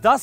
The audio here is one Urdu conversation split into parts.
10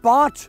5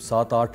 7-8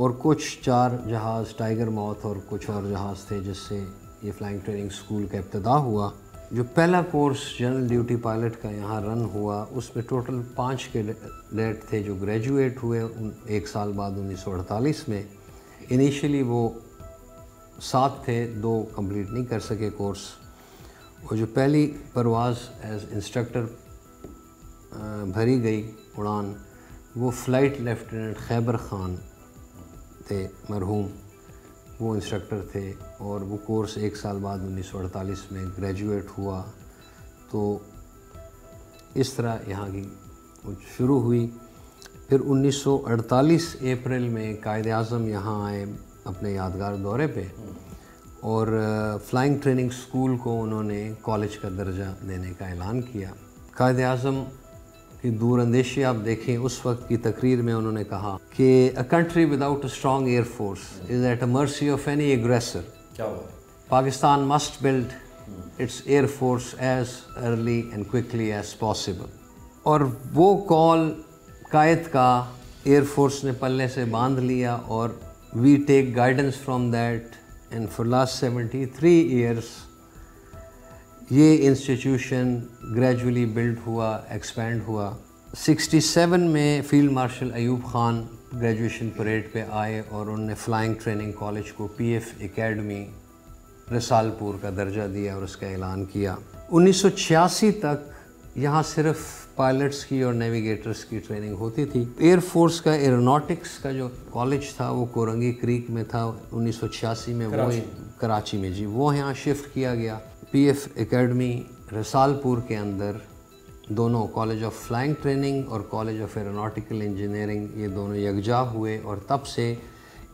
اور کچھ 4 جہاز ٹائیگر ماؤتھ اور کچھ اور جہاز تھے جس سے یہ فلائنگ ٹریننگ اسکول کا ابتدا ہوا. جو پہلا کورس جنرل ڈیوٹی پائلٹ کا یہاں رن ہوا اس میں ٹوٹل 5 کیڈٹ تھے جو گریجویٹ ہوئے 1 سال بعد 1948 میں. انیشلی وہ 7 تھے, 2 کمپلیٹ نہیں کر سکے کورس. اور جو پہلی پرواز ایز انسٹرکٹر بھری گئی اڑان وہ فلائٹ لیفٹیننٹ خیبر خان تھے مرحوم, وہ انسٹرکٹر تھے. اور وہ کورس 1 سال بعد 1948 میں گریجویٹ ہوا. تو اس طرح یہاں کی شروع ہوئی. پھر 1948 اپریل میں قائد اعظم یہاں آئے اپنے یادگار دورے پہ, اور فلائنگ ٹریننگ اسکول کو انہوں نے کالج کا درجہ دینے کا اعلان کیا. قائد اعظم کی دور اندیشی آپ دیکھیں, اس وقت کی تقریر میں انہوں نے کہا کہ a country without a strong air force is at a mercy of any aggressor. Pakistan must build its air force as early and quickly as possible. اور وہ کال قائد کا ایئر فورس نے پلے سے باندھ لیا, اور we take guidance from that. And for last 73 years یہ انسٹیٹیوشن گریجولی بلڈ ہوا, ایکسپینڈ ہوا. 67 میں field marshal Ayub Khan graduation parade پہ آئے اور انہوں نے فلائنگ ٹریننگ کالج کو پی ایف اکیڈمی رسال پور کا درجہ دیا اور اس کا اعلان کیا. 1986 تک یہاں صرف پائلٹس کی اور نیویگیٹرز کی ٹریننگ ہوتی تھی. ایئر فورس کا ایروناٹکس کا جو کالج تھا وہ کورنگی کریک میں تھا. 1986 میں وہ کراچی میں جی وہ یہاں شفٹ کیا گیا. پی ایف اکیڈمی رسال پور کے اندر دونوں کالج آف فلائنگ ٹریننگ اور کالج آف ایروناٹیکل انجینئرنگ یہ دونوں یکجا ہوئے, اور تب سے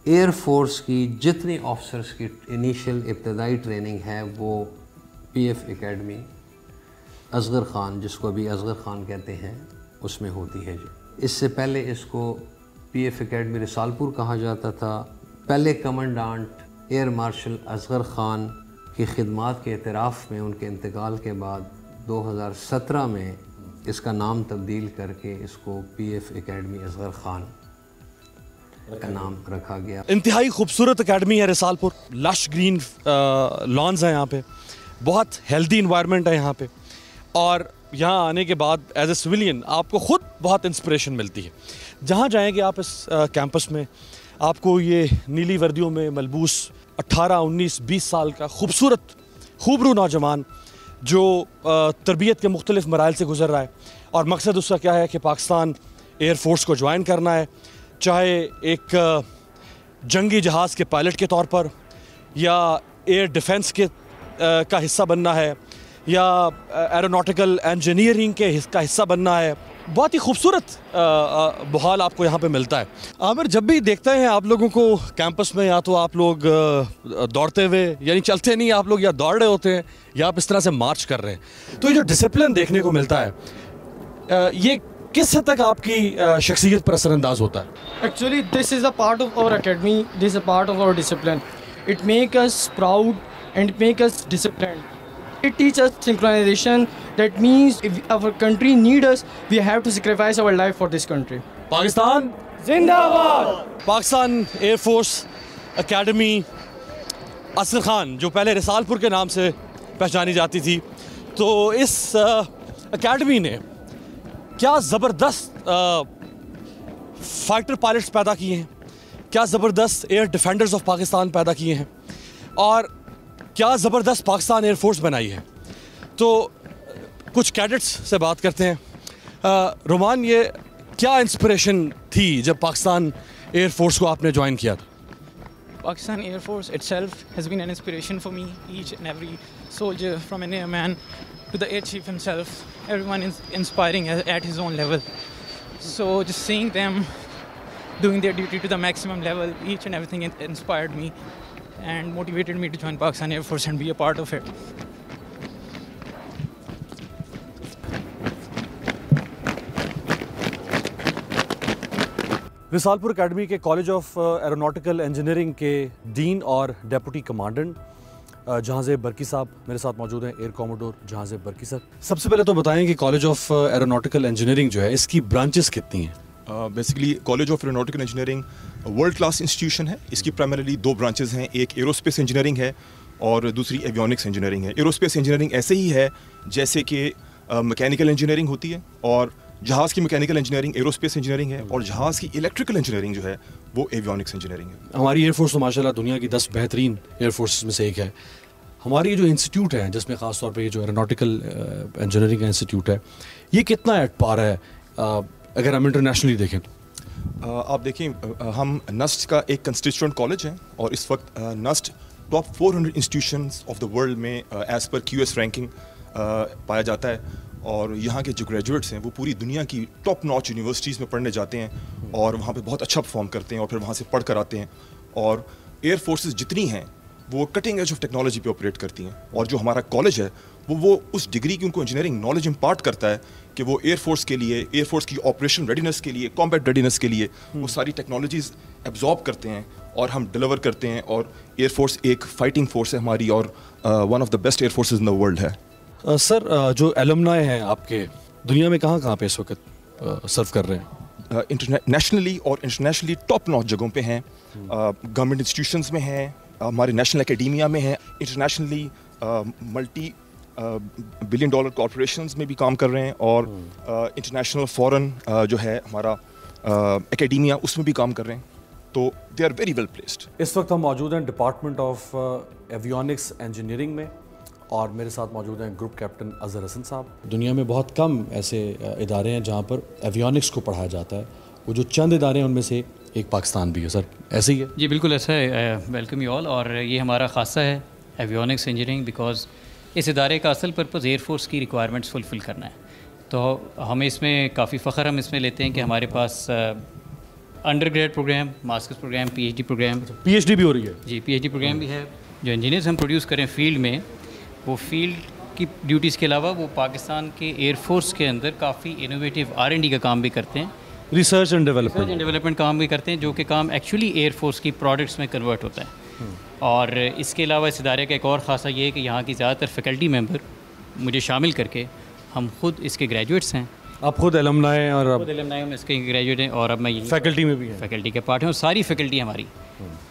ایئر فورس کی جتنی آفیسرس کی انیشیل ابتدائی ٹریننگ ہے وہ P F academy Asghar Khan, جس کو ابھی اصغر خان کہتے ہیں, اس میں ہوتی ہے جی. اس سے پہلے اس کو پی ایف اکیڈمی رسال پور کہا جاتا تھا. پہلے کمانڈانٹ ایئر مارشل اصغر خان کی خدمات کے اعتراف میں ان کے انتقال کے بعد 2017 میں اس کا نام تبدیل کر کے اس کو P F academy Asghar Khan کا نام رکھا گیا. انتہائی خوبصورت اکیڈمی ہے رسال پور. لش گرین لانز ہیں یہاں پہ, بہت ہیلدی انوائرمنٹ ہے یہاں پہ, اور یہاں آنے کے بعد ایز اے سویلین آپ کو خود بہت انسپریشن ملتی ہے. جہاں جائیں گے آپ اس کیمپس میں, آپ کو یہ نیلی وردیوں میں ملبوس 18, 19, 20 سال کا خوبصورت خوبرو نوجوان جو تربیت کے مختلف مراحل سے گزر رہا ہے, اور مقصد اس کا کیا ہے کہ پاکستان ایئر فورس کو جوائن کرنا ہے, چاہے ایک جنگی جہاز کے پائلٹ کے طور پر, یا ایئر ڈیفنس کے کا حصہ بننا ہے, یا ایروناٹیکل انجینئرنگ کا حصہ بننا ہے. بہت ہی خوبصورت بحال آپ کو یہاں پہ ملتا ہے. عامر, جب بھی دیکھتے ہیں آپ لوگوں کو کیمپس میں, یا تو آپ لوگ دوڑتے ہوئے, یعنی چلتے نہیں آپ لوگ, یا دوڑ رہے ہوتے ہیں, یا آپ اس طرح سے مارچ کر رہے ہیں, تو یہ جو ڈسپلن دیکھنے کو ملتا ہے یہ کس حد تک آپ کی شخصیت پر اثر انداز ہوتا ہے؟ Actually this is a part of our academy, this is a part of our discipline. It make us proud and make us disciplined. It teaches us synchronization. That means if our country needs us, we have to sacrifice our life for this country. Pakistan زندہ باد. Pakistan air force academy Asghar Khan, جو پہلے رسال پور کے نام سے پہچانی جاتی تھی, تو اس اکیڈمی نے کیا زبردست فائٹر پائلٹس پیدا کیے ہیں, کیا زبردست ایئر ڈیفینڈرز آف پاکستان پیدا کیے ہیں, اور کیا زبردست پاکستان ایئر فورس بنائی ہے. تو کچھ کیڈٹس سے بات کرتے ہیں. رومان, یہ کیا انسپریشن تھی جب پاکستان ایئر فورس کو آپ نے جوائن کیا تھا؟ Pakistan Air Force itself has been an inspiration for me. Each and every soldier, from an airman to the air chief himself, everyone is inspiring at his own level. So just seeing them doing their duty to the maximum level, each and everything inspired me and motivated me to join Pakistan Air Force and be a part of it. رسال پور اکیڈمی کے کالج آف ایروناٹیکل انجینئرنگ کے ڈین اور ڈیپوٹی کمانڈنٹ جہانزیب برکی صاحب میرے ساتھ موجود ہیں, ایئر کوموڈور جہانزیب برکی صاحب. سب سے پہلے تو بتائیں کہ کالج آف ایروناٹیکل انجینئرنگ جو ہے اس کی برانچز کتنی ہیں؟ Basically college of aeronautical engineering world class institution ہے. اس کی پرائمریلی 2 برانچز ہیں, ایک ایروسپیس انجینئرنگ ہے اور دوسری ایویونکس انجینئرنگ ہے. ایروسپیس انجینئرنگ ایسے ہی ہے جیسے کہ میکینیکل انجینئرنگ ہوتی ہے, اور جہاز کی میکینیکل انجینئرنگ ایروسپیس انجینئرنگ ہے, اور جہاز کی الیکٹریکل انجینئرنگ جو ہے وہ ایویونکس انجینئرنگ ہے. ہماری ایئر فورس تو ماشاء اللہ دنیا کی 10 بہترین ایئر فورسز میں سے ایک ہے. ہماری جو انسٹیٹیوٹ ہے جس میں خاص طور پہ یہ جو ایروناٹیکل انجینئرنگ کا انسٹیٹیوٹ ہے, یہ کتنا ایٹ پار ہے اگر ہم انٹرنیشنلی دیکھیں تو؟ آپ دیکھیں, ہم نسٹ کا ایک کنسٹیچوئنٹ کالج ہے, اور اس وقت NUST top 400 institutions of the world میں ایز پر QS رینکنگ پایا جاتا ہے. اور یہاں کے جو گریجویٹس ہیں وہ پوری دنیا کی ٹاپ ناچ یونیورسٹیز میں پڑھنے جاتے ہیں, اور وہاں پہ بہت اچھا پرفارم کرتے ہیں, اور پھر وہاں سے پڑھ کر آتے ہیں. اور ایئر فورسز جتنی ہیں وہ کٹنگ ایج آف ٹیکنالوجی پہ آپریٹ کرتی ہیں, اور جو ہمارا کالج ہے وہ اس ڈگری کی ان کو انجینئرنگ نالج امپارٹ کرتا ہے کہ وہ ایئر فورس کے لیے, ایئر فورس کی آپریشن ریڈینس کے لیے, کامبیٹ ریڈینس کے لیے وہ ساری ٹیکنالوجیز ایبزارب کرتے ہیں اور ہم ڈیلیور کرتے ہیں. اور ایئر فورس ایک فائٹنگ فورس ہے ہماری, اور one of the best air forces in the world ہے. سر, جو ایلومنائی ہیں آپ کے دنیا میں کہاں پہ اس وقت سرو کر رہے ہیں؟ نیشنلی اور انٹرنیشنلی ٹاپ ناچ جگہوں پہ ہیں. گورنمنٹ انسٹیٹیوشنز میں ہیں, ہمارے نیشنل اکیڈیمیا میں ہیں, انٹرنیشنلی ملٹی $1 بلین کارپوریشنز میں بھی کام کر رہے ہیں, اور انٹرنیشنل فورن جو ہے ہمارا اکیڈیمیا اس میں بھی کام کر رہے ہیں. تو they are very well placed. اس وقت ہم موجود ہیں ڈپارٹمنٹ آف ایویونکس انجینئرنگ میں, اور میرے ساتھ موجود ہیں گروپ کیپٹن اظہر حسن صاحب. دنیا میں بہت کم ایسے ادارے ہیں جہاں پر ایویونکس کو پڑھایا جاتا ہے, وہ جو چند ادارے ہیں ان میں سے ایک پاکستان بھی ہے. سر ایسے ہی ہے؟ جی بالکل ایسا ہے. Welcome you all. اور یہ ہمارا خاصہ ہے ایویونکس انجینئرنگ, بیکاز اس ادارے کا اصل پرپز ایئر فورس کی ریکوائرمنٹس فلفل کرنا ہے. تو ہمیں اس میں کافی فخر ہم اس میں لیتے ہیں کہ ہمارے پاس undergrad program, masters program, PhD program. PhD بھی ہو رہی ہے؟ جی PhD پروگرام بھی ہے. جو انجینئرز ہم پروڈیوس کریں فیلڈ میں, وہ فیلڈ کی ڈیوٹیز کے علاوہ وہ پاکستان کے ایئر فورس کے اندر کافی انوویٹیو R&D کا کام بھی کرتے ہیں, ریسرچ اینڈ ڈیولپمنٹ کام بھی کرتے ہیں, جو کہ کام ایکچولی ایئر فورس کی پروڈکٹس میں کنورٹ ہوتا ہے. اور اس کے علاوہ اس ادارے کا ایک اور خاصہ یہ ہے کہ یہاں کی زیادہ تر فیکلٹی ممبر مجھے شامل کر کے, ہم خود اس کے گریجویٹس ہیں. آپ خود ایلومنائی ہیں؟ اور خود ایلومنائی میں اس کے گریجویٹ ہیں, اور اب میں فیکلٹی میں بھی ہیں, فیکلٹی کے پارٹ ہیں, اور ساری فیکلٹی ہماری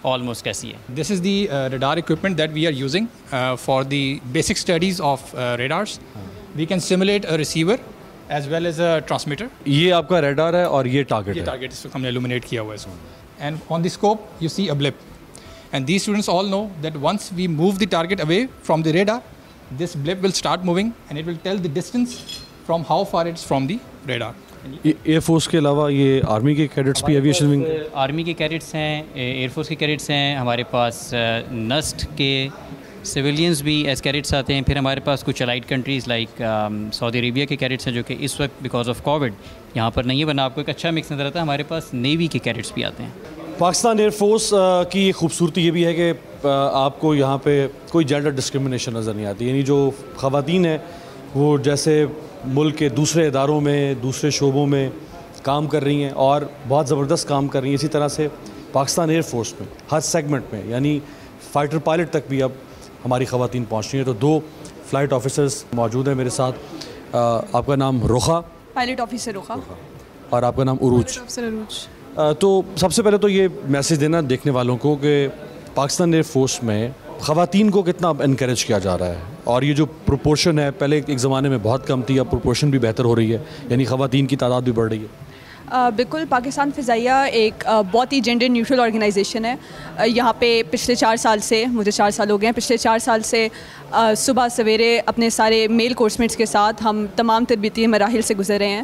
almost ایسی ہے. This is the radar equipment that we are using for the basic studies of radars. We can simulate a receiver as well as a transmitter. یہ آپ کا ریڈار ہے اور یہ ٹارگٹ ہے. یہ ٹارگٹ اس وقت ہم نے illuminate کیا ہوا ہے اس کو. And on the scope you see a blip. And these students all know that once we move the target away from the radar, this blip will start moving and it will tell the distance from how far it's from the radar. Year force کے علاوہ یہ آرمی کے کیڈٹس بھی ایویشن ونگ؟ آرمی کے کیڈٹس ہیں, ایئر فورس کے کیڈٹس ہیں, ہمارے پاس نسٹ کے سویلینز بھی ایز کیڈٹس آتے ہیں. پھر ہمارے پاس کچھ الائڈ کنٹریز لائک سعودی عربیہ کے کیڈٹس ہیں جو کہ اس وقت بیکاز آف کووڈ یہاں پر نہیں ہے, ورنہ آپ کو ایک اچھا مکس نظر آتا ہے. ہمارے پاس نیوی کے کیڈٹس بھی آتے ہیں. پاکستان ایئر فورس کی خوبصورتی یہ بھی ہے کہ آپ کو یہاں پہ کوئی جینڈر ڈسکرمنیشن نظر نہیں آتی. یعنی جو خواتین ہیں وہ جیسے ملک کے دوسرے اداروں میں, دوسرے شعبوں میں کام کر رہی ہیں اور بہت زبردست کام کر رہی ہیں, اسی طرح سے پاکستان ایئر فورس میں ہر سیگمنٹ میں, یعنی فائٹر پائلٹ تک بھی اب ہماری خواتین پہنچ رہی ہیں. تو 2 فلائٹ آفیسرز موجود ہیں میرے ساتھ. آپ کا نام رخا؟ Pilot officer رخا. اور آپ کا نام عروج؟ عروج. تو سب سے پہلے تو یہ میسیج دینا دیکھنے والوں کو کہ پاکستان ایئر فورس میں خواتین کو کتنا انکریج کیا جا رہا ہے, اور یہ جو پروپورشن ہے پہلے ایک زمانے میں بہت کم تھی, اب پروپورشن بھی بہتر ہو رہی ہے, یعنی خواتین کی تعداد بھی بڑھ رہی ہے. بالکل, پاکستان فضائیہ ایک بہت ہی جینڈر نیوٹرل آرگنائزیشن ہے. یہاں پہ پچھلے 4 سال سے, مجھے 4 سال ہو گئے ہیں, پچھلے 4 سال سے صبح سویرے اپنے سارے میل کورسمیٹس کے ساتھ ہم تمام تربیتی مراحل سے گزر رہے ہیں,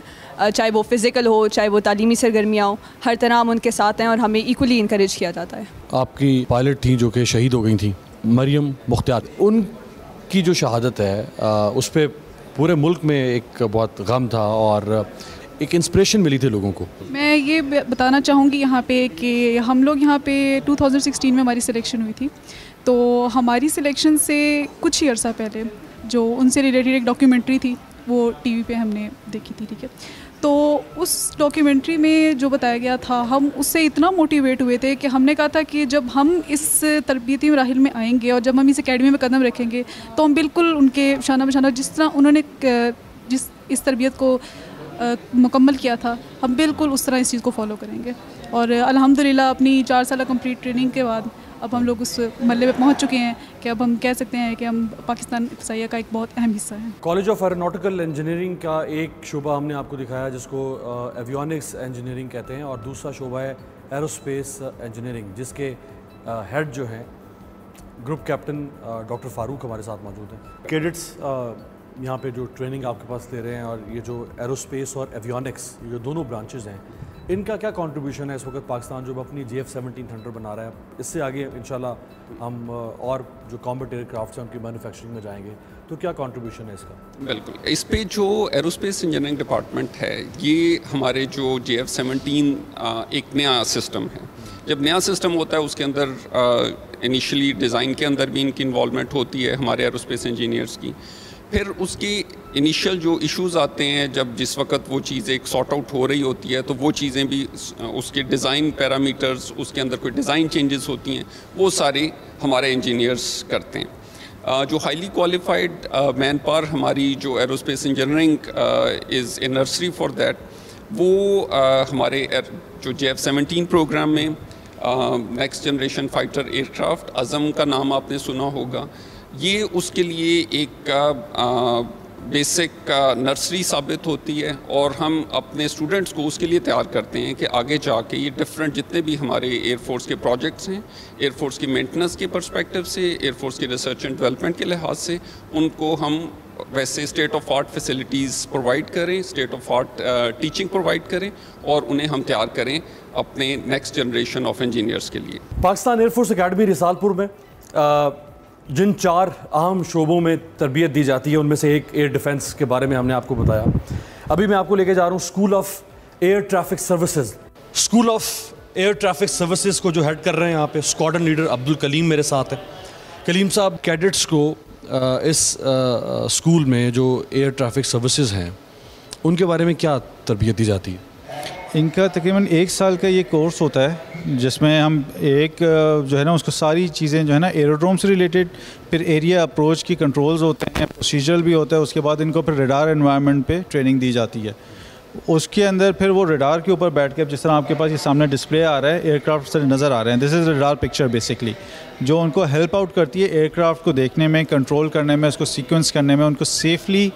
چاہے وہ فزیکل ہو, چاہے وہ تعلیمی سرگرمیاں ہوں, ہر طرح ہم ان کے ساتھ ہیں اور ہمیں ایکولی انکریج کیا جاتا ہے. آپ کی پائلٹ تھیں جو کہ شہید ہو گئی تھیں, مریم مختار, ان کی جو شہادت ہے اس پہ پورے ملک میں ایک بہت غم تھا اور ایک انسپریشن ملی تھی لوگوں کو. میں یہ بتانا چاہوں گی یہاں پہ کہ ہم لوگ یہاں پہ 2016 میں ہماری سلیکشن ہوئی تھی, تو ہماری سلیکشن سے کچھ ہی عرصہ پہلے جو ان سے ریلیٹڈ ایک ڈاکیومنٹری تھی وہ ٹی وی پہ ہم نے دیکھی تھی, ٹھیک ہے. تو اس ڈاکیومنٹری میں جو بتایا گیا تھا, ہم اس سے اتنا موٹیویٹ ہوئے تھے کہ ہم نے کہا تھا کہ جب ہم اس تربیتی مراحل میں آئیں گے اور جب ہم اس اکیڈمی میں قدم رکھیں گے تو ہم بالکل ان کے شانہ بشانہ جس طرح انہوں نے اس تربیت کو مکمل کیا تھا ہم بالکل اس طرح اس چیز کو فالو کریں گے. اور الحمدللہ اپنی 4 سالہ کمپلیٹ ٹریننگ کے بعد اب ہم لوگ اس مرحلے پہ پہنچ چکے ہیں کہ اب ہم کہہ سکتے ہیں کہ ہم پاکستان فضائیہ کا ایک بہت اہم حصہ ہیں. کالج آف ایروناٹیکل انجینئرنگ کا ایک شعبہ ہم نے آپ کو دکھایا جس کو ایویونکس انجینئرنگ کہتے ہیں، اور دوسرا شعبہ ہے ایروسپیس انجینئرنگ جس کے ہیڈ جو ہیں گروپ کیپٹن ڈاکٹر فاروق ہمارے ساتھ موجود ہیں. کیڈٹس یہاں پہ جو ٹریننگ آپ کے پاس لے رہے ہیں، اور یہ جو ایروسپیس اور ایویونکس یہ جو دونوں برانچز ہیں، ان کا کیا کنٹریبیوشن ہے اس وقت پاکستان جو اپنی JF-17 تھنڈر بنا رہا ہے؟ اس سے آگے انشاءاللہ ہم اور جو کامبیٹ ایئر کرافٹس ہیں ان کی مینوفیکچرنگ میں جائیں گے، تو کیا کنٹریبیوشن ہے اس کا؟ بالکل، اس پہ جو ایروسپیس انجینئرنگ ڈپارٹمنٹ ہے یہ ہمارے جو JF-17 ایک نیا سسٹم ہے. جب نیا سسٹم ہوتا ہے اس کے اندر انیشلی ڈیزائن کے اندر بھی ان کی انوالومنٹ ہوتی ہے ہمارے ایروسپیس انجینئرس کی. پھر اس کی انیشل جو ایشوز آتے ہیں جس وقت وہ چیز ایک سارٹ آؤٹ ہو رہی ہوتی ہے تو وہ چیزیں بھی اس کے ڈیزائن پیرامیٹرز، اس کے اندر کوئی ڈیزائن چینجز ہوتی ہیں، وہ سارے ہمارے انجینئرس کرتے ہیں. جو ہائیلی کوالیفائڈ مین پاور ہماری جو aerospace engineering is a nursery for that, وہ ہمارے جو JF-17 پروگرام میں next generation fighter aircraft Azm کا نام آپ نے سنا ہوگا، یہ اس کے لیے ایک بیسک نرسری ثابت ہوتی ہے. اور ہم اپنے اسٹوڈنٹس کو اس کے لیے تیار کرتے ہیں کہ آگے جا کے یہ ڈفرینٹ جتنے بھی ہمارے ایئر فورس کے پروجیکٹس ہیں، ایئر فورس کی مینٹننس کے پرسپیکٹیو سے، ایئر فورس کی ریسرچ اینڈ ڈیولپمنٹ کے لحاظ سے، ان کو ہم ویسے state of art facilities provide کریں، state of art teaching provide کریں، اور انہیں ہم تیار کریں اپنے نیکسٹ جنریشن آف انجینئرس کے لیے. Pakistan air force academy Risalpur میں جن 4 اہم شعبوں میں تربیت دی جاتی ہے ان میں سے ایک ایئر ڈیفنس کے بارے میں ہم نے آپ کو بتایا. ابھی میں آپ کو لے کے جا رہا ہوں school of air traffic services. School of air traffic services کو جو ہیڈ کر رہے ہیں یہاں پہ اسکواڈرن لیڈر عبدالکلیم میرے ساتھ ہیں. کلیم صاحب، کیڈٹس کو اس اسکول میں جو ایئر ٹریفک سروسز ہیں ان کے بارے میں کیا تربیت دی جاتی ہے؟ ان کا تقریباً 1 سال کا یہ کورس ہوتا ہے جس میں ہم ایک جو ہے نا اس کو ساری چیزیں جو ہے نا ایروڈروم سے ریلیٹڈ، پھر ایریا اپروچ کی کنٹرولز ہوتے ہیں، پروسیجرل بھی ہوتا ہے. اس کے بعد ان کو پھر ریڈار انوائرمنٹ پہ ٹریننگ دی جاتی ہے. اس کے اندر پھر وہ ریڈار کے اوپر بیٹھ کے، جس طرح آپ کے پاس یہ سامنے ڈسپلے آ رہا ہے، ایئر کرافٹ سے نظر آ رہے ہیں، this is radar picture basically, جو ان کو ہیلپ آؤٹ کرتی ہے ایئر کرافٹ کو دیکھنے میں، کنٹرول کرنے میں، اس کو سیکوینس کرنے میں، ان کو سیفلی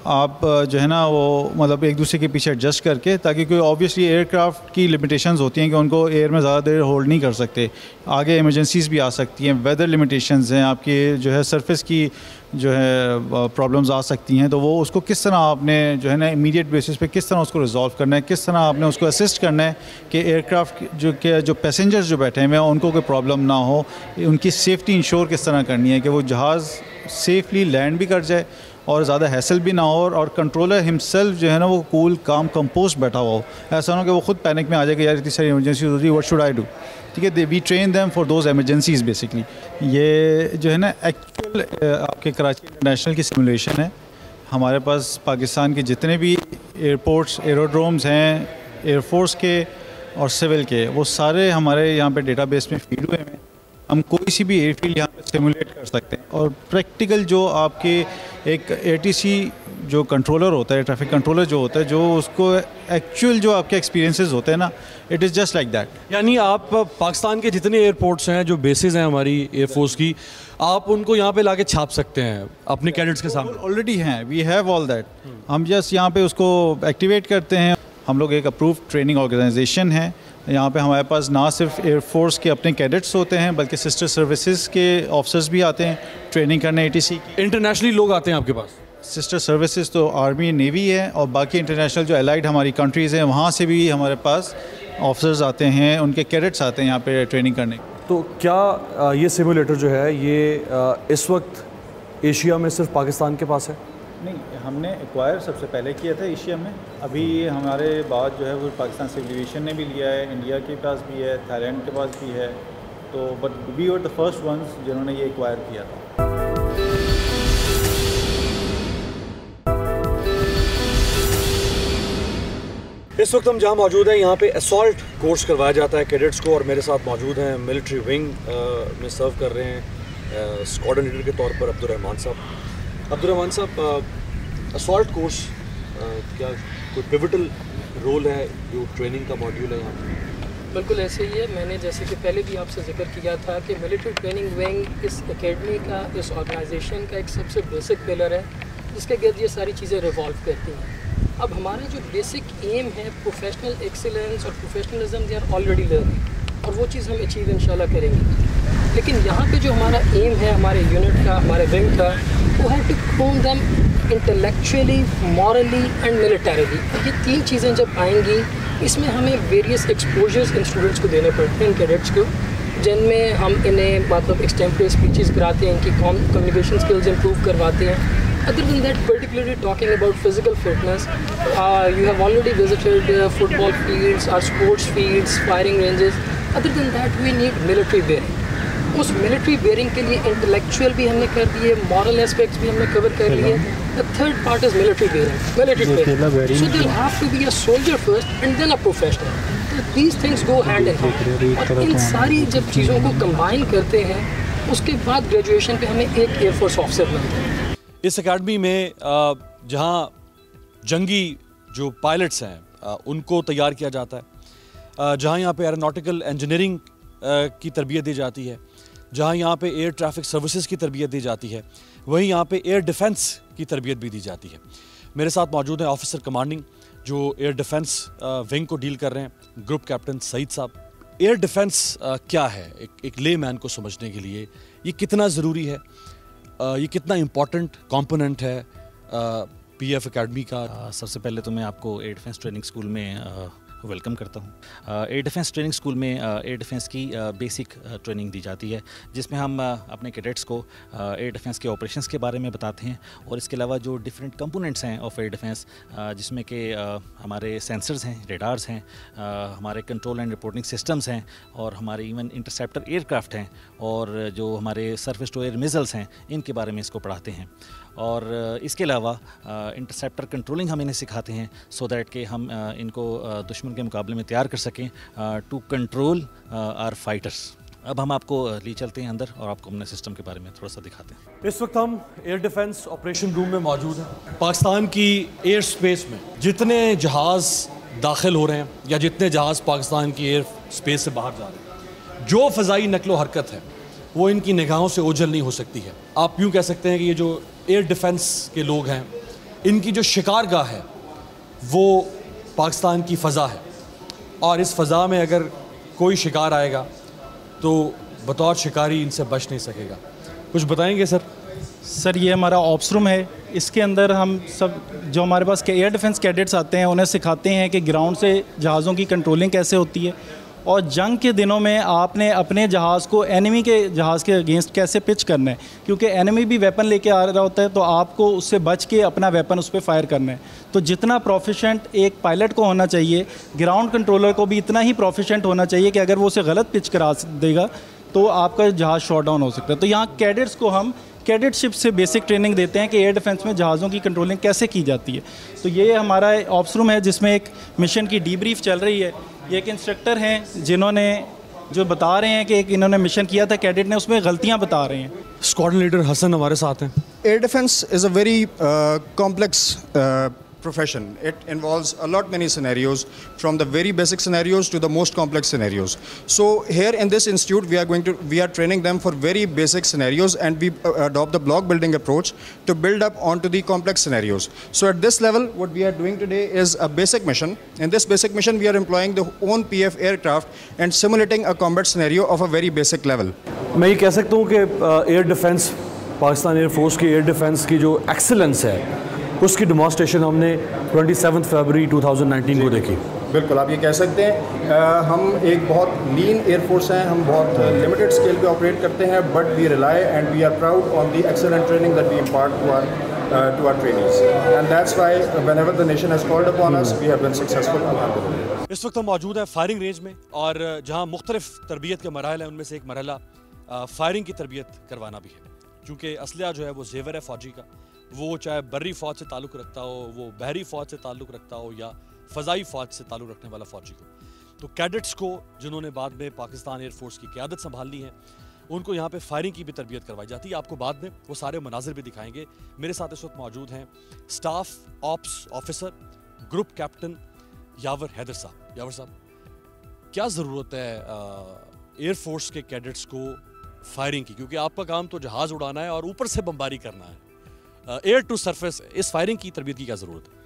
آپ جو ہے نا وہ مطلب ایک دوسرے کے پیچھے ایڈجسٹ کر کے، تاکہ کوئی آبویسلی ایئر کرافٹ کی لمیٹیشنز ہوتی ہیں کہ ان کو ایئر میں زیادہ دیر ہولڈ نہیں کر سکتے، آگے ایمرجنسیز بھی آ سکتی ہیں، ویدر لمیٹیشنز ہیں، آپ کی جو ہے سرفیس کی جو ہے پرابلمز آ سکتی ہیں، تو وہ اس کو کس طرح آپ نے جو ہے نا امیڈیٹ بیسس پہ کس طرح اس کو ریزالو کرنا ہے، کس طرح آپ نے اس کو اسسٹ کرنا ہے کہ ایئر کرافٹ جو پیسنجرز جو بیٹھے ہوئے ہیں ان کو کوئی پرابلم نہ ہو، ان کی سیفٹی انشور کس طرح کرنی ہے کہ وہ جہاز سیفلی لینڈ بھی کر جائے اور زیادہ ہیسل بھی نہ ہو، اور کنٹرولر ہمسیلف جو ہے نا وہ کول کام کمپوزڈ بیٹھا ہوا ہو. ایسا نہ ہو کہ وہ خود پینک میں آ جائے کہ یار اتنی ساری ایمرجنسی ہو رہی ہے، واٹ شوڈ آئی ڈو. ٹھیک ہے، we train them for those emergencies basically. یہ جو ہے نا ایکچوئل آپ کے کراچی انٹرنیشنل کی سیمولیشن ہے. ہمارے پاس پاکستان کے جتنے بھی ایئرپورٹس، ایروڈرومز ہیں ایئر فورس کے اور سول کے، وہ سارے ہمارے یہاں پہ ڈیٹا بیس میں فیڈ ہوئے ہیں. ہم کوئی سی بھی ایئر فیلڈ یہاں پہ سیمولیٹ کر سکتے ہیں، اور پریکٹیکل جو آپ کے ایک ATC جو کنٹرولر ہوتا ہے، ٹریفک کنٹرولر جو ہوتا ہے، جو اس کو ایکچوئل جو آپ کے ایکسپیرینسز ہوتے ہیں نا، it is just like that. یعنی آپ پاکستان کے جتنے ایئرپورٹس ہیں، جو بیسز ہیں ہماری ایئر فورس کی، آپ ان کو یہاں پہ لا کے چھاپ سکتے ہیں اپنے کیڈٹس کے سامنے؟ آلریڈی ہیں، وی ہیو آل دیٹ. ہم جسٹ یہاں پہ اس کو ایکٹیویٹ کرتے ہیں. ہم لوگ ایک اپرووڈ ٹریننگ آرگنائزیشن ہے. یہاں پہ ہمارے پاس نہ صرف ایئر فورس کے اپنے کیڈٹس ہوتے ہیں بلکہ سسٹر سروسز کے آفیسرز بھی آتے ہیں ٹریننگ کرنے ATC کی. انٹرنیشنلی لوگ آتے ہیں آپ کے پاس؟ سسٹر سروسز تو آرمی نیوی ہے، اور باقی انٹرنیشنل جو الائڈ ہماری کنٹریز ہیں وہاں سے بھی ہمارے پاس آفیسرز آتے ہیں، ان کے کیڈٹس آتے ہیں یہاں پہ ٹریننگ کرنے. تو کیا یہ سیمولیٹر جو ہے یہ اس وقت ایشیا میں صرف پاکستان کے پاس ہے؟ نہیں، ہم نے ایکوائر سب سے پہلے کیا تھا ایشیا میں. ابھی ہمارے بعد جو ہے وہ پاکستان سول ایویشن نے بھی لیا ہے، انڈیا کے پاس بھی ہے، تھائی لینڈ کے پاس بھی ہے. تو but we are the first ones جنہوں نے یہ ایکوائر کیا تھا. اس وقت ہم جہاں موجود ہیں یہاں پہ اسالٹ کورس کروایا جاتا ہے کیڈٹس کو، اور میرے ساتھ موجود ہیں ملٹری ونگ میں سرو کر رہے ہیں اسکواڈرن لیڈر کے طور پر عبدالرحمان صاحب. عبدالرحمان صاحب، اسالٹ کورس کیا کوئی پیوٹل رول ہے جو ٹریننگ کا ماڈیول ہے یہاں پہ؟ بالکل ایسے ہی ہے. میں نے جیسے کہ پہلے بھی آپ سے ذکر کیا تھا کہ ملٹری ٹریننگ ونگ اس اکیڈمی کا, اس آرگنائزیشن کا ایک سب سے بیسک پلر ہے جس کے گرد یہ ساری چیزیں ریوالو کرتی ہیں. اب ہمارا جو بیسک ایم ہے پروفیشنل ایکسیلنس اور professionalism, they are already learning, اور وہ چیز ہم اچیو انشاءاللہ کریں گے. لیکن یہاں پہ جو ہمارا ایم ہے ہمارے یونٹ کا, ہمارے ونگ کا, وہ ہے to groom them intellectually, morally and militarily. یہ تین چیزیں جب آئیں گی اس میں ہمیں ویریس ایکسپوجرز ان اسٹوڈنٹس کو دینے پڑتے ہیں, ان کیڈٹس کو, جن میں ہم انہیں مطلب ایکسٹمپریری اسپیچز کراتے ہیں, ان کی کمیونیکیشن اسکلز امپروو کرواتے ہیں. Other than that, particularly talking about physical fitness, you have already visited football fields, our sports fields, firing ranges. Other than that, we need military bearing. اس ملٹری بیئرنگ کے لیے انٹلیکچوئل بھی ہم نے کر دیے, مورل اسپیکٹس بھی ہم نے کور کر لیے. The third part is military bearing. So they'll have to be a soldier first and then a professional. So these things go hand in hand. اور ان ساری جب چیزوں کو کمبائن کرتے ہیں اس کے بعد گریجویشن پہ ہمیں ایک ایئر فورس آفیسر بنتے ہیں. اس اکیڈمی میں جہاں جنگی جو پائلٹس ہیں ان کو تیار کیا جاتا ہے, جہاں یہاں پہ ایروناٹیکل انجینئرنگ کی تربیت دی جاتی ہے, جہاں یہاں پہ ایئر ٹریفک سروسز کی تربیت دی جاتی ہے, وہیں یہاں پہ ایئر ڈیفنس کی تربیت بھی دی جاتی ہے. میرے ساتھ موجود ہیں آفیسر کمانڈنگ جو ایئر ڈیفنس ونگ کو ڈیل کر رہے ہیں, گروپ کیپٹن سعید صاحب. ایئر ڈیفنس کیا ہے ایک لے مین کو سمجھنے کے لیے, یہ کتنا ضروری ہے, یہ کتنا امپورٹنٹ کمپوننٹ ہے پی ایف اکیڈمی کا؟ سب سے پہلے تو میں آپ کو ایئر ڈیفنس ٹریننگ اسکول میں ویلکم کرتا ہوں. ایئر ڈیفنس ٹریننگ اسکول میں ایئر ڈیفنس کی بیسک ٹریننگ دی جاتی ہے, جس میں ہم اپنے کیڈٹس کو ایئر ڈیفنس کے آپریشنس کے بارے میں بتاتے ہیں, اور اس کے علاوہ جو ڈفرینٹ کمپوننٹس ہیں آف ایئر ڈیفنس, جس میں کہ ہمارے سینسرز ہیں, ریڈارز ہیں, ہمارے کنٹرول اینڈ رپورٹنگ سسٹمز ہیں, اور ہمارے ایون انٹرسیپٹر ایئر کرافٹ ہیں, اور جو ہمارے سرفیس ٹو ایئر میزلز ہیں ان کے بارے میں اس کو پڑھاتے ہیں. اور اس کے علاوہ انٹرسیپٹر کنٹرولنگ ہم انہیں سکھاتے ہیں سو دیٹ کہ ہم ان کو دشمن کے مقابلے میں تیار کر سکیں ٹو کنٹرول آر فائٹرس. اب ہم آپ کو لی چلتے ہیں اندر اور آپ کو اپنے سسٹم کے بارے میں تھوڑا سا دکھاتے ہیں. اس وقت ہم ایئر ڈیفنس آپریشن روم میں موجود ہیں. پاکستان کی ایئر سپیس میں جتنے جہاز داخل ہو رہے ہیں یا جتنے جہاز پاکستان کی ایئر سپیس سے باہر جا رہے ہیں, جو فضائی نقل و حرکت ہے وہ ان کی نگاہوں سے اوجھل نہیں ہو سکتی ہے. آپ یوں کہہ سکتے ہیں کہ یہ جو ایئر ڈیفنس کے لوگ ہیں ان کی جو شکار گاہ ہے وہ پاکستان کی فضا ہے, اور اس فضا میں اگر کوئی شکار آئے گا تو بطور شکاری ان سے بچ نہیں سکے گا. کچھ بتائیں گے سر؟ سر یہ ہمارا آپس روم ہے, اس کے اندر ہم سب جو ہمارے پاس ایئر ڈیفنس کیڈٹس آتے ہیں انہیں سکھاتے ہیں کہ گراؤنڈ سے جہازوں کی کنٹرولنگ کیسے ہوتی ہے, اور جنگ کے دنوں میں آپ نے اپنے جہاز کو اینیمی کے جہاز کے اگینسٹ کیسے پچ کرنا ہے, کیونکہ اینیمی بھی ویپن لے کے آ رہا ہوتا ہے تو آپ کو اس سے بچ کے اپنا ویپن اس پہ فائر کرنا ہے. تو جتنا پروفیشنٹ ایک پائلٹ کو ہونا چاہیے, گراؤنڈ کنٹرولر کو بھی اتنا ہی پروفیشنٹ ہونا چاہیے کہ اگر وہ اسے غلط پچ کرا دے گا تو آپ کا جہاز شاٹ ڈاؤن ہو سکتا ہے. تو یہاں کیڈٹس کو ہم کیڈٹ شپ سے بیسک ٹریننگ دیتے ہیں کہ ایئر ڈیفنس میں جہازوں کی کنٹرولنگ کیسے کی جاتی ہے. تو یہ ہمارا آپس روم ہے جس میں ایک مشن کی ڈی بریف چل رہی ہے. یہ ایک انسٹرکٹر ہیں جنہوں نے جو بتا رہے ہیں کہ ایک انہوں نے مشن کیا تھا کیڈٹ نے, اس میں غلطیاں بتا رہے ہیں. اسکواڈن لیڈر حسن ہمارے ساتھ ہیں. Air defence is a very complex profession. It involves a lot many scenarios, from the very basic scenarios to the most complex scenarios. So here in this institute we are training them for very basic scenarios, and we adopt the block building approach to build up onto the complex scenarios. So at this level what we are doing today is a basic mission. In this basic mission we are employing the own PF aircraft and simulating a combat scenario of a very basic level. میں یہ کہہ سکتا ہوں کہ air defence, Pakistan air force کی ایئر ڈیفنس کی جو ایکسلنس ہے اس کی ڈیمانسٹریشن ہم نے 27 فروری 2019 کو دیکھی. بالکل آپ یہ کہہ سکتے ہیں ہم ایک بہت لین ایئر فورس ہیں, ہم بہت لمیٹڈ اسکیل پہ آپریٹ کرتے ہیں, but we rely and we are proud on the excellent training that we impart to our trainees, and that's why whenever the nation has called upon us we have been successful. الحمدللہ. اس وقت ہم موجود ہیں فائرنگ رینج میں, اور جہاں مختلف تربیت کے مراحل ہیں ان میں سے ایک مرحلہ فائرنگ کی تربیت کروانا بھی ہے, کیونکہ اسلحہ جو ہے وہ زیور ہے فوجی کا, وہ چاہے بری فوج سے تعلق رکھتا ہو, وہ بحری فوج سے تعلق رکھتا ہو, یا فضائی فوج سے تعلق رکھنے والا فوجی کو. تو کیڈٹس کو جنہوں نے بعد میں پاکستان ایئر فورس کی قیادت سنبھالنی ہے, ان کو یہاں پہ فائرنگ کی بھی تربیت کروائی جاتی ہے. آپ کو بعد میں وہ سارے مناظر بھی دکھائیں گے. میرے ساتھ اس وقت موجود ہیں اسٹاف آپس آفیسر گروپ کیپٹن یاور حیدر صاحب. یاور صاحب, کیا ضرورت ہے ایئر فورس کے کیڈٹس کو فائرنگ کی, کیونکہ آپ کا کام تو جہاز اڑانا ہے اور اوپر سے بمباری کرنا ہے, ایئر ٹو سرفیس, اس فائرنگ کی تربیت کی کیا ضرورت ہے؟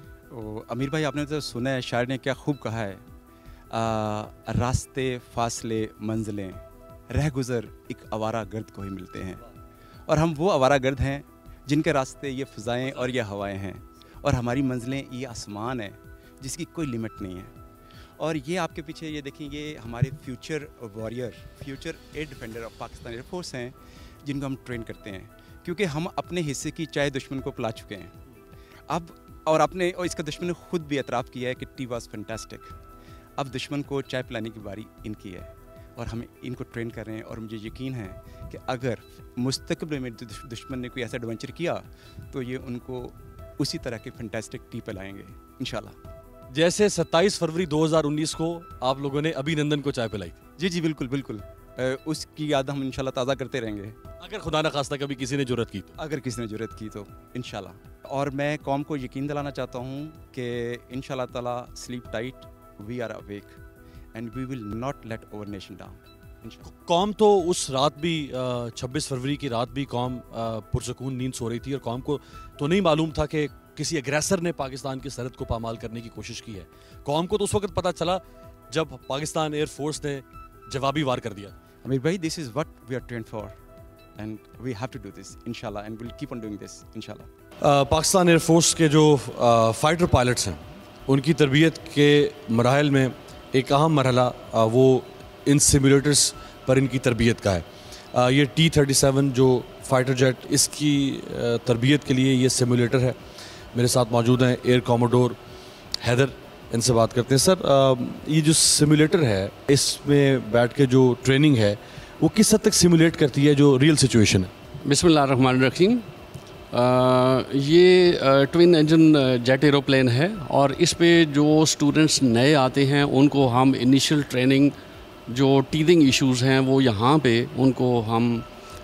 امیر بھائی, آپ نے تو سنا ہے شاعر نے کیا خوب کہا ہے, راستے فاصلے منزلیں رہ گزر ایک آوارہ گرد کو ہی ملتے ہیں. اور ہم وہ آوارہ گرد ہیں جن کے راستے یہ فضائیں اور یہ ہوائیں ہیں, اور ہماری منزلیں یہ آسمان ہے جس کی کوئی لمٹ نہیں ہے. اور یہ آپ کے پیچھے یہ دیکھیں, یہ ہمارے future warrior, future air defender of Pakistan air force ہیں جن کو ہم ٹرین کرتے ہیں, کیونکہ ہم اپنے حصے کی چائے دشمن کو پلا چکے ہیں اب, اور اس کا دشمن نے خود بھی اعتراف کیا ہے کہ ٹی واز فینٹاسٹک. اب دشمن کو چائے پلانے کی باری ان کی ہے, اور ہم ان کو ٹرین کر رہے ہیں. اور مجھے یقین ہے کہ اگر مستقبل میں دشمن نے کوئی ایسا ایڈونچر کیا تو یہ ان کو اسی طرح کے فینٹاسٹک ٹی پلائیں گے انشاءاللہ. جیسے 27 فروری 2019 کو آپ لوگوں نے ابھی نندن کو چائے پلائی تھی. جی بالکل بالکل, اس کی یاد ہم انشاءاللہ تازہ کرتے رہیں گے, اگر خدا نہ خواستہ کبھی کسی نے جرأت کی تو. اگر کسی نے جرأت کی تو انشاءاللہ. اور میں قوم کو یقین دلانا چاہتا ہوں کہ انشاءاللہ تعالیٰ sleep tight, we are awake and we will not let our nation down. قوم تو اس رات بھی 26 فروری کی رات بھی قوم پرسکون نیند سو رہی تھی, اور قوم کو تو نہیں معلوم تھا کہ کسی ایگریسر نے پاکستان کی سرحد کو پامال کرنے کی کوشش کی ہے. قوم کو تو اس وقت پتہ چلا جب پاکستان ایئر فورس نے جوابی وار کر دیا. امیر بھائی, this is what we are trained for and we have to do this انشاءاللہ, and we'll keep on doing this انشاءاللہ. پاکستان ایئر فورس کے جو فائٹر پائلٹس ہیں ان کی تربیت کے مراحل میں ایک اہم مرحلہ وہ ان سیمولیٹرز پر ان کی تربیت کا ہے. یہ T-37 جو فائٹر جیٹ, اس کی تربیت کے لیے یہ سیمولیٹر ہے. میرے ساتھ موجود ہیں ایئر کوموڈور حیدر, ان سے بات کرتے ہیں. سر, یہ جو سیمولیٹر ہے اس میں بیٹھ کے جو ٹریننگ ہے وہ کس حد تک سیمولیٹ کرتی ہے جو ریئل سچویشن ہے؟ بسم اللہ الرحمن الرحیم. یہ ٹوین انجن جیٹ ایروپلین ہے, اور اس پہ جو اسٹوڈنٹس نئے آتے ہیں ان کو ہم انیشیل ٹریننگ, جو ٹیدنگ ایشوز ہیں وہ یہاں پہ ان کو ہم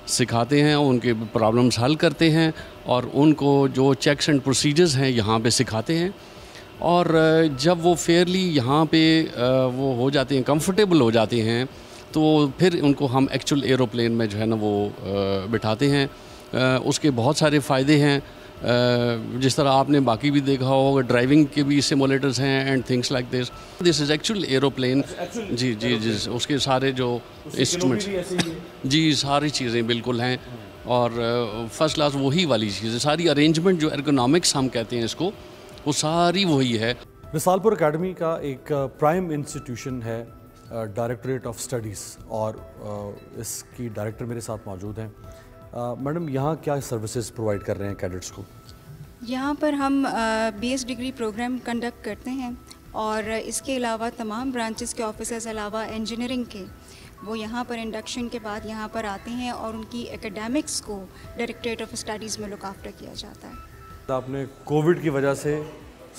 سکھاتے ہیں, ان کے پرابلمس حل کرتے ہیں, اور ان کو جو چیکس اینڈ پروسیجرز ہیں یہاں پہ سکھاتے ہیں. اور جب وہ فیئرلی یہاں پہ وہ ہو جاتے ہیں, کمفرٹیبل ہو جاتے ہیں, تو پھر ان کو ہم ایکچوئل ایروپلین میں جو ہے نا وہ بٹھاتے ہیں. اس کے بہت سارے فائدے ہیں, جس طرح آپ نے باقی بھی دیکھا ہوگا, ڈرائیونگ کے بھی سیمولیٹرز ہیں and things like this. This is actual aeroplane. جی جی جی, اس کے سارے جو انسٹرومنٹس, جی ساری چیزیں بالکل ہیں, اور فرسٹ کلاس وہی والی چیزیں, ساری ارینجمنٹ جو ارگونامکس ہم کہتے ہیں اس کو, وہ ساری وہی ہے. رسال پور اکیڈمی کا ایک پرائم انسٹیٹیوشن ہے ڈائریکٹوریٹ آف اسٹڈیز, اور اس کی ڈائریکٹر میرے ساتھ موجود ہیں. میڈم, یہاں کیا سروسز پرووائڈ کر رہے ہیں کیڈٹس کو؟ یہاں پر ہم BS ڈگری پروگرام کنڈکٹ کرتے ہیں, اور اس کے علاوہ تمام برانچز کے آفیسرز علاوہ انجینئرنگ کے, وہ یہاں پر انڈکشن کے بعد یہاں پر آتے ہیں, اور ان کی ایکیڈیمکس کو ڈائریکٹوریٹ آف اسٹڈیز میں لک آفٹر کیا جاتا ہے. آپ نے کووڈ کی وجہ سے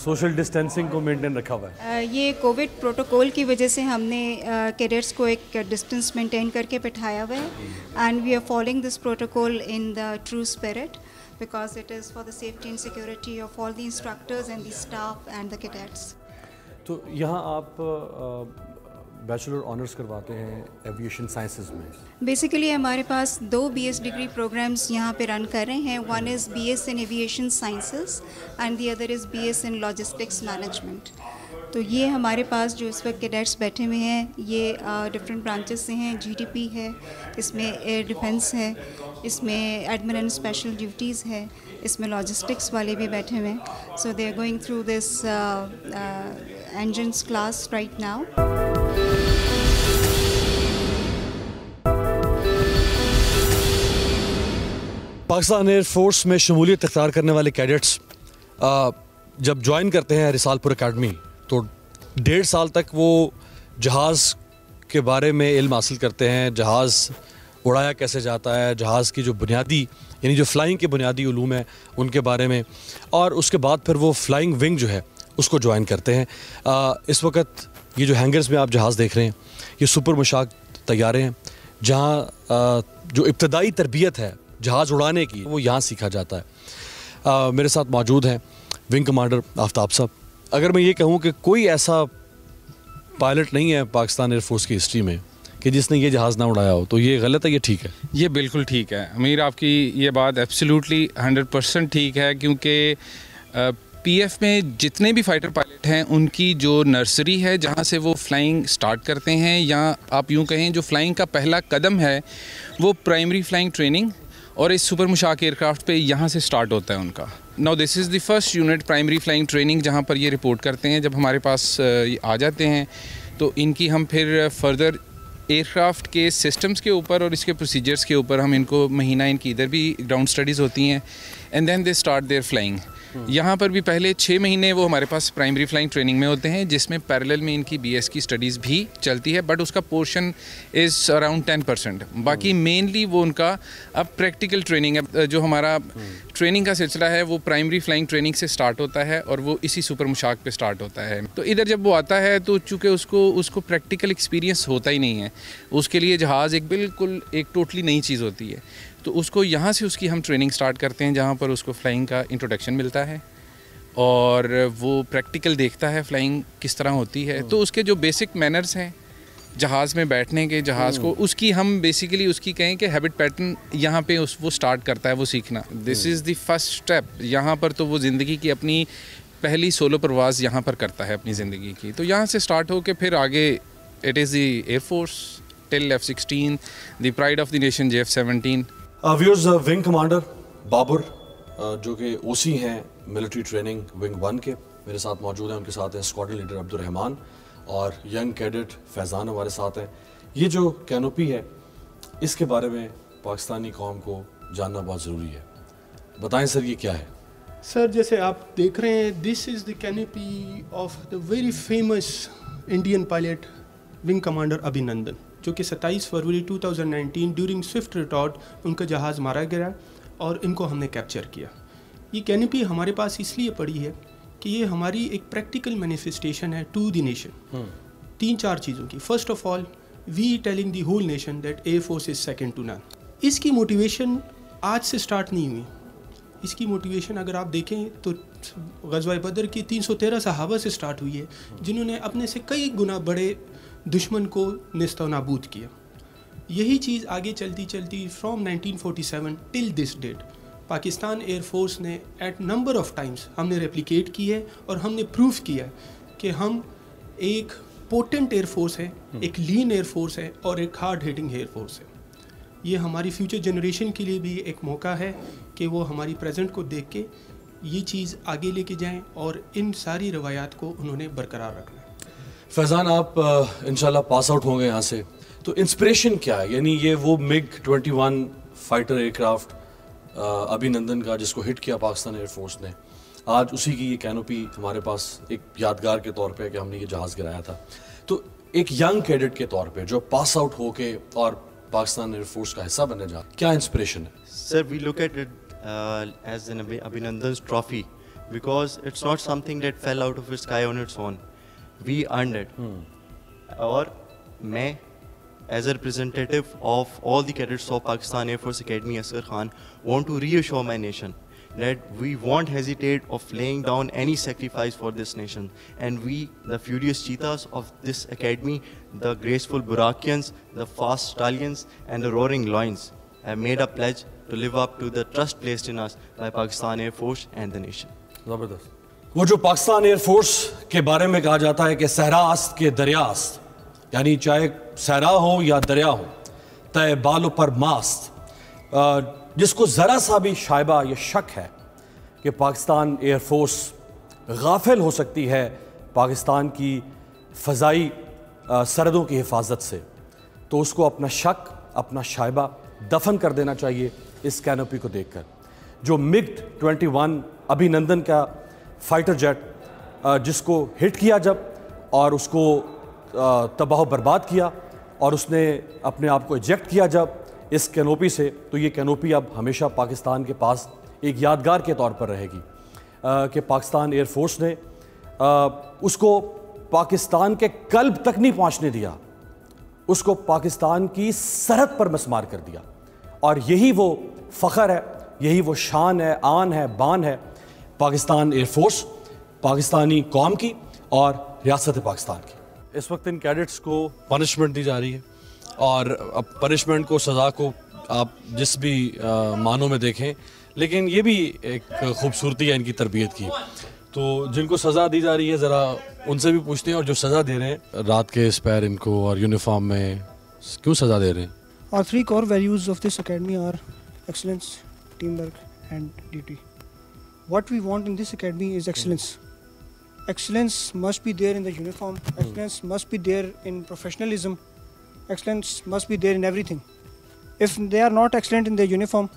سوشل ڈسٹینسنگ کو مینٹین رکھا ہوا ہے؟ یہ کووڈ پروٹوکول کی وجہ سے ہم نے کیڈٹس کو ایک ڈسٹینس مینٹین کر کے بٹھایا ہوا ہے, and we are following this protocol in the true spirit, because it is for the safety and security of all the instructors and the staff and the cadets. تو یہاں آپ بیچلر آنرز کرواتے ہیں ایویشن سائنسز میں. بیسیکلی ہمارے پاس 2 BS ڈگری پروگرامز یہاں پہ رن کر رہے ہیں. One is BS in aviation sciences and the other is BS in logistics management. تو یہ ہمارے پاس جو اس وقت کیڈٹس بیٹھے ہوئے ہیں یہ ڈفرینٹ برانچز سے ہیں. GDP ہے, اس میں ایئر ڈیفنس ہے, اس میں ایڈمن اینڈ اسپیشل ڈیوٹیز ہے, اس میں لاجسٹکس والے بھی بیٹھے ہوئے ہیں. So they are going through this engines class right now. Pakistan air force میں شمولیت اختیار کرنے والے کیڈٹس جب جوائن کرتے ہیں رسال پور اکیڈمی تو 1.5 سال تک وہ جہاز کے بارے میں علم حاصل کرتے ہیں, جہاز اڑایا کیسے جاتا ہے, جہاز کی جو بنیادی یعنی جو فلائنگ کے بنیادی علوم ہیں ان کے بارے میں, اور اس کے بعد پھر وہ فلائنگ ونگ جو ہے اس کو جوائن کرتے ہیں. اس وقت یہ جو ہینگرز میں آپ جہاز دیکھ رہے ہیں یہ سپر مشاق طیارے ہیں جہاں جو ابتدائی تربیت ہے جہاز اڑانے کی وہ یہاں سیکھا جاتا ہے. میرے ساتھ موجود ہیں ونگ کمانڈر آفتاب صاحب. اگر میں یہ کہوں کہ کوئی ایسا پائلٹ نہیں ہے پاکستان ایئر فورس کی ہسٹری میں کہ جس نے یہ جہاز نہ اڑایا ہو, تو یہ غلط ہے یہ ٹھیک ہے؟ یہ بالکل ٹھیک ہے امیر, آپ کی یہ بات ایبسلیوٹلی 100% ٹھیک ہے, کیونکہ پی ایف میں جتنے بھی فائٹر پائلٹ ہیں ان کی جو نرسری ہے جہاں سے وہ فلائنگ سٹارٹ کرتے ہیں, یا آپ یوں کہیں جو فلائنگ کا پہلا قدم ہے وہ پرائمری فلائنگ ٹریننگ اور اس سپر مشاق ایئر کرافٹ پہ یہاں سے سٹارٹ ہوتا ہے ان کا. Now this is the first unit primary flying training جہاں پر یہ رپورٹ کرتے ہیں. جب ہمارے پاس آ جاتے ہیں تو ان کی ہم پھر فردر ایئر کرافٹ کے سسٹمز کے اوپر اور اس کے پروسیجرز کے اوپر ہم ان کو مہینہ ان کی ادھر بھی گراؤنڈ اسٹڈیز ہوتی ہیں, and then they start their flying. یہاں پر بھی پہلے 6 مہینے وہ ہمارے پاس پرائمری فلائنگ ٹریننگ میں ہوتے ہیں, جس میں پیرلل میں ان کی بی ایس کی اسٹڈیز بھی چلتی ہے, بٹ اس کا پورشن از اراؤنڈ 10%. باقی مینلی وہ ان کا اب پریکٹیکل ٹریننگ ہے. جو ہمارا ٹریننگ کا سلسلہ ہے وہ پرائمری فلائنگ ٹریننگ سے سٹارٹ ہوتا ہے اور وہ اسی سپر مشاق پہ سٹارٹ ہوتا ہے. تو ادھر جب وہ آتا ہے تو چونکہ اس کو پریکٹیکل ایکسپیرینس ہوتا ہی نہیں ہے, اس کے لیے جہاز ایک ٹوٹلی نئی چیز ہوتی ہے. تو اس کو یہاں سے اس کی ہم ٹریننگ سٹارٹ کرتے ہیں جہاں پر اس کو فلائنگ کا انٹروڈکشن ملتا ہے اور وہ پریکٹیکل دیکھتا ہے فلائنگ کس طرح ہوتی ہے. تو اس کے جو بیسک مینرز ہیں جہاز میں بیٹھنے کے, جہاز کو اس کی ہم بیسیکلی اس کی کہیں کہ ہیبٹ پیٹرن یہاں پہ وہ سٹارٹ کرتا ہے وہ سیکھنا. دس از دی فرسٹ اسٹیپ. یہاں پر تو وہ زندگی کی اپنی پہلی سولو پرواز یہاں پر کرتا ہے اپنی زندگی کی. تو یہاں سے سٹارٹ ہو کے پھر آگے it is the air force till F-16, the pride of the nation JF-17. Viewers, wing commander Babar جو کہ او سی ہیں ملٹری ٹریننگ ونگ 1 کے, میرے ساتھ موجود ہیں. ان کے ساتھ ہیں اسکواڈرن لیڈر عبدالرحمان اور ینگ کیڈٹ فیضان ہمارے ساتھ ہیں. یہ جو کینوپی ہے اس کے بارے میں پاکستانی قوم کو جاننا بہت ضروری ہے. بتائیں سر یہ کیا ہے؟ سر جیسے آپ دیکھ رہے ہیں this is the canopy of the very famous Indian pilot wing commander Abhinandan, جو کہ 27 فروری 2019 ڈیورنگ سوئفٹ ریٹارٹ ان کا جہاز مارا گیا اور ان کو ہم نے کیپچر کیا. یہ کینوپی ہمارے پاس اس لیے پڑی ہے کہ یہ ہماری ایک پریکٹیکل مینیفیسٹیشن ہے ٹو دی نیشن 3-4 چیزوں کی. First of all we telling the whole nation that air force is second to none. اس کی موٹیویشن آج سے سٹارٹ نہیں ہوئی. اس کی موٹیویشن اگر آپ دیکھیں تو غزوہ بدر کی 313 صحابہ سے سٹارٹ ہوئی ہے, جنہوں نے اپنے سے کئی گنا بڑے دشمن کو نیست و نابود کیا. یہی چیز آگے چلتی چلتی from 1947 till this date Pakistan air force نے ایٹ نمبر آف ٹائمز ہم نے ریپلیکیٹ کی ہے اور ہم نے پروف کیا کہ ہم ایک پوٹنٹ ایئر فورس ہے, ایک لین ایئر فورس ہے اور ایک ہارڈ ہیٹنگ ایئر فورس ہے. یہ ہماری فیوچر جنریشن کے لیے بھی ایک موقع ہے کہ وہ ہماری پریزنٹ کو دیکھ کے یہ چیز آگے لے کے جائیں اور ان ساری روایات کو انہوں نے برقرار رکھنا ہے. فیضان, آپ انشاءاللہ پاس آؤٹ ہوں گے یہاں سے, تو انسپریشن کیا ہے؟ یعنی یہ وہ MiG-21 fighter year craft Abhinandan کا جس کو ہٹ کیا پاکستان ایئر فورس نے, آج اسی کی یہ کینوپی ہمارے پاس ایک یادگار کے طور پہ کہ ہم نے یہ جہاز گرایا تھا. تو ایک ینگ کیڈٹ کے طور پہ جو پاس آؤٹ ہو کے اور پاکستان ایئر فورس کا حصہ بننے جا, کیا انسپریشن ہے؟ Sir we look at it as an Abhinandan's trophy because it's not something that fell out of the sky on its own. We earned it. اور میں as a representative of all the cadets of Pakistan Air Force Academy Asghar Khan want to reassure my nation that we won't hesitate of laying down any sacrifice for this nation, and we, the furious cheetahs of this academy, the graceful Burakians, the fast stallions and the roaring lions, have made a pledge to live up to the trust placed in us by Pakistan Air Force and the nation. زبردست. وہ جو پاکستان ایئر فورس کے بارے میں کہا جاتا ہے کہ صحراست کے دریاست, یعنی چاہے صحرا ہو یا دریا ہو, تے بالوں پر ماست, جس کو ذرا سا بھی شائبہ یا شک ہے کہ پاکستان ایئر فورس غافل ہو سکتی ہے پاکستان کی فضائی سرحدوں کی حفاظت سے, تو اس کو اپنا شک, اپنا شائبہ دفن کر دینا چاہیے اس کینوپی کو دیکھ کر. جو MiG-21 ابھینندن کا فائٹر جیٹ جس کو ہٹ کیا جب اور اس کو تباہ و برباد کیا اور اس نے اپنے آپ کو ایجیکٹ کیا جب اس کینوپی سے, تو یہ کینوپی اب ہمیشہ پاکستان کے پاس ایک یادگار کے طور پر رہے گی کہ پاکستان ایئر فورس نے اس کو پاکستان کے قلب تک نہیں پہنچنے دیا, اس کو پاکستان کی سرحد پر مسمار کر دیا. اور یہی وہ فخر ہے, یہی وہ شان ہے, آن ہے, بان ہے پاکستان ایئر فورس, پاکستانی قوم کی اور ریاست پاکستان کی. اس وقت ان کیڈٹس کو پنشمنٹ دی جا رہی ہے, اور اب پنشمنٹ کو, سزا کو آپ جس بھی معنوں میں دیکھیں, لیکن یہ بھی ایک خوبصورتی ہے ان کی تربیت کی. تو جن کو سزا دی جا رہی ہے ذرا ان سے بھی پوچھتے ہیں, اور جو سزا دے رہے ہیں رات کے اسپیر ان کو اور یونیفارم میں, کیوں سزا دے رہے ہیں؟ Our three core values of this academy are excellence, teamwork and duty. What we want in this academy is excellence. Excellence must be there in the uniform. Excellence must be there in professionalism. Excellence must be there in everything. If they are not excellent in their uniform,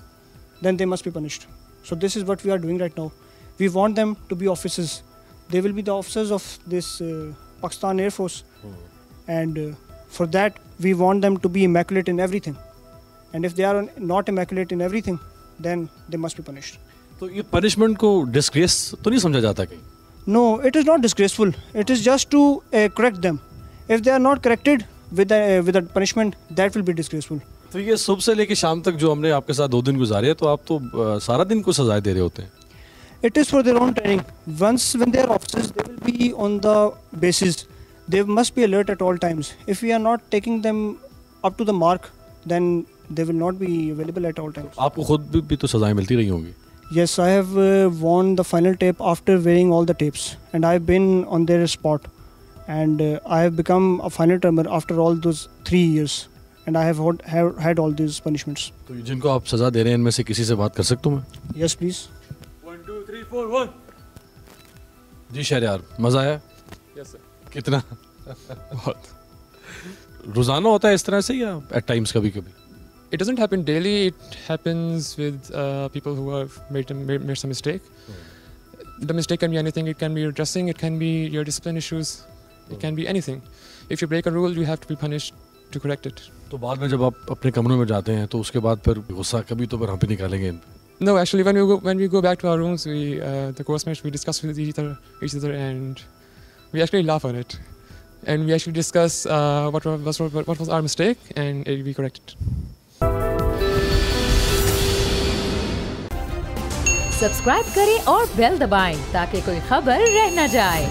then they must be punished. So this is what we are doing right now. We want them to be officers. They will be the officers of this Pakistan Air Force. And for that, we want them to be immaculate in everything. And if they are not immaculate in everything, then they must be punished. تو یہ پنشمنٹ کو ڈسگریس تو نہیں سمجھا جاتا کہیں؟ No, it is not disgraceful. It is just to correct them. If they are not corrected with the punishment, that will be disgraceful. تو یہ صبح سے لے کے شام تک جو ہم نے آپ کے ساتھ 2 دن گزارے ہیں, تو آپ تو سارا دن کو سزائے دے رہے ہوتے ہیں. It is for their own training. Once when they are officers, they will be on the bases. They must be alert at all times. If we are not taking them up to the mark, then they will not be available at all times. آپ کو خود بھی تو سزائیں ملتی رہی ہوں گی. Yes, I have won the final tape after wearing all the tapes, and I have been on their spot, and I have become a final termer after all those 3 years, and I have had all these punishments. تو جن کو آپ سزا دے رہے ہیں ان میں سے کسی سے بات کر سکتا ہوں میں؟ Yes, please. 1 2 3 4 1. جی شہریار, مزہ آیا؟ Yes sir. کتنا؟ بہت. روزانہ ہوتا ہے اس طرح سے یا ایٹ ٹائمس کبھی کبھی؟ It doesn't happen daily. It happens with people who have made some mistake. The mistake can be anything. It can be your dressing. It can be your discipline issues. It can be anything. If you break a rule, you have to be punished to correct it. تو بعد میں جب آپ اپنے کمروں میں جاتے ہیں تو اس کے بعد پھر غصہ کبھی تو پھر ہم پہ نکالیں گے؟ No, actually, when we go back to our rooms, the course mates, we discuss with each other, and we actually laugh on it, and we actually discuss what was our mistake, and we correct it. Subscribe کریں اور بیل دبائیں تاکہ کوئی خبر رہ نہ جائے.